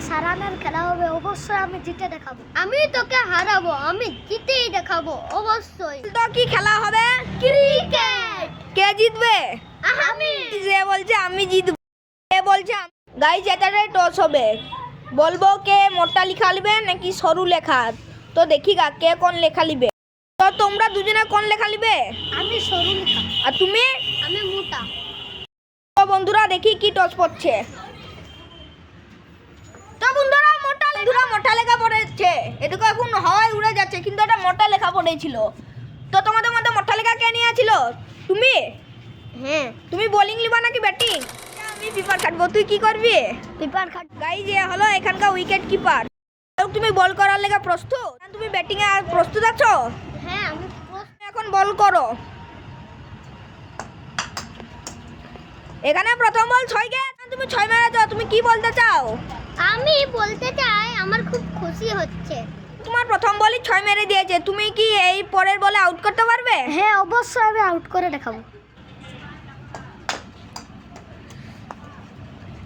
সারানের খেলা হবে, অবশ্যই আমি জিতে দেখাবো। আমি তোকে হারাবো, আমি জিতেই দেখাবো অবশ্যই। তো কি খেলা হবে? ক্রিকেট। কে জিতবে? আমি। যে বলছে আমি জিতবো, কে বলছে গাইস এটারে টস হবে। বলবো কে মোটা লেখা লিবে নাকি সরু লেখা। তো দেখি গা কে কোন লেখা লিবে। তো তোমরা দুজনে কোন লেখা লিবে? আমি সরু লেখা। আর তুমি? আমি মোটা। তো বন্ধুরা দেখি কি টস পড়ছে। তো বন্ধুরা মোটা লেখা পড়েছে। এটুকু এখন হাওয়ায় উড়ে যাচ্ছে, কিন্তু এটা মোটা লেখা পড়েছিল। তো তোমাদের মধ্যে মোটা লেখা কে নিয়েছিল? তুমি? হ্যাঁ। তুমি বোলিং লিবা নাকি ব্যাটিং? আমি পিপার কাটবো, তুই কি করবি? পেপার কাট। গাইজ এ হলো এখানকার উইকেট কিপার। তুমি বল করার লেগে প্রস্তুত? তুমি ব্যাটিং এ প্রস্তুত আছো? হ্যাঁ আমি। এখন বল করো। এখানে প্রথম বল 6 গেছে, তুমি 6 মেরেছো। তুমি কি বলতে চাও? আমি বলতে চাই আমার খুব খুশি হচ্ছে। তোমার প্রথম বলই 6 মেরে দিয়েছে, তুমি কি এই পরের বলে আউট করতে পারবে? হ্যাঁ অবশ্যই আমি আউট করে দেখাবো।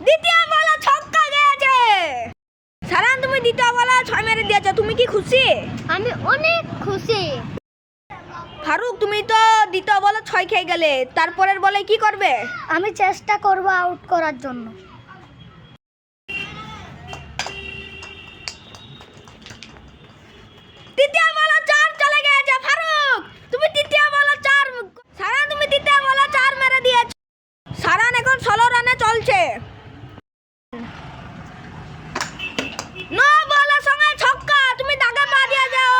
দ্বিতীয় বলে ছক্কা গেছে। সারান তুমি দ্বিতীয় বলে 6 মেরে দিয়েছো, তুমি কি খুশি? আমি অনেক খুশি। ফারুক তুমি তো দ্বিতীয় বলে 6 খেয়ে গেলে, তারপরের বলে কি করবে? আমি চেষ্টা করব আউট করার জন্য। তৃতীয় বলে 4 চলে গেছে। ফারুক তুমি তৃতীয় বলে 4, সারান তুমি তৃতীয় বলে 4 মেরে দিয়েছো। সারান এখন 16 রানে চলছে। 9 বলের সঙ্গে ছক্কা, তুমি দাগে পা দিয়ে যাও।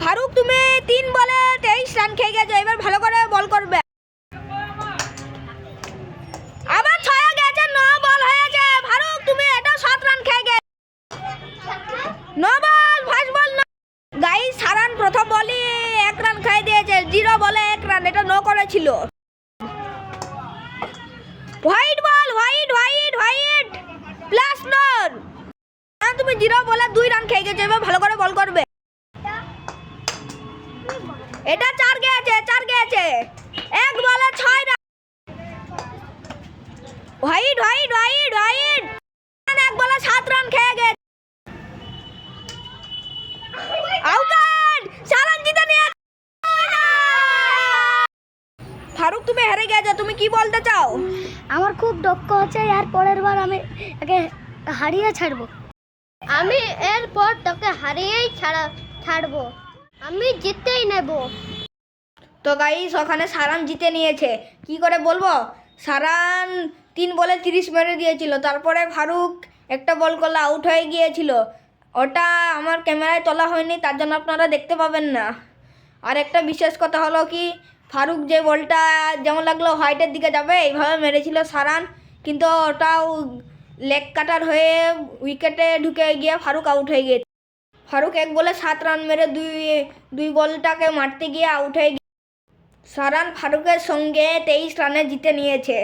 ফারুক তুমি 3 বলে 23 রান খেয়ে গেছো, এবার ভালো করে বল করবে। আবার 6 গেছে, 9 বল হয়েছে। ফারুক তুমি এটা 7 রান খেয়ে গেছো। 9 বল, ফার্স্ট বল। গাইস সারান প্রথম বলই 1 রান খেয়ে দিয়েছে, 0 বলে 1 রান, এটা 9 করেছিল। White ball, white plus not. তুমি 0 বলে 2 রান খেয়ে গেছো, এবার ভালো করে বল করবে। এটা 4 গেছে, 1 বলে 6 রান। হোয়াইট 1 বলে 7 রান খেয়ে গেছে। আউট, সারান জিতে নিয়েছে। ফারুক তুমি হেরে গেছো, তুমি কি বলতে চাও? আমার খুব দুঃখ হচ্ছে, এর পরের বার আমি একে হারিয়ে ছাড়বো। আমি এরপর তোকে হারিয়েই ছাড়বো। আমি জিতেই নেব। তো গাইস ওখানে সারান জিতে নিয়েছে। কি করে বলবো, সারান 3 বলে 30 মেরে দিয়েছিল। তারপরে ফারুক একটা বল করলে আউট হয়ে গিয়েছিল। ওটা আমার ক্যামেরায় তোলা হয়নি, তার জন্য আপনারা দেখতে পাবেন না। আর একটা বিশেষ কথা হলো কি, ফারুক যে বলটা যেমন লাগলো হোয়াইটের দিকে যাবে এইভাবে মেরেছিল সারান, কিন্তু ওটাও লেগ কাটার হয়ে উইকেটে ঢুকে গিয়ে ফারুক আউট হয়ে গিয়েছে। ফারুক 1 বলে 7 রান মেরে দুই বলটাকে মারতে গিয়ে আউট হয়ে গিয়ে সারান ফারুকের সঙ্গে 23 রানে জিতে নিয়েছে।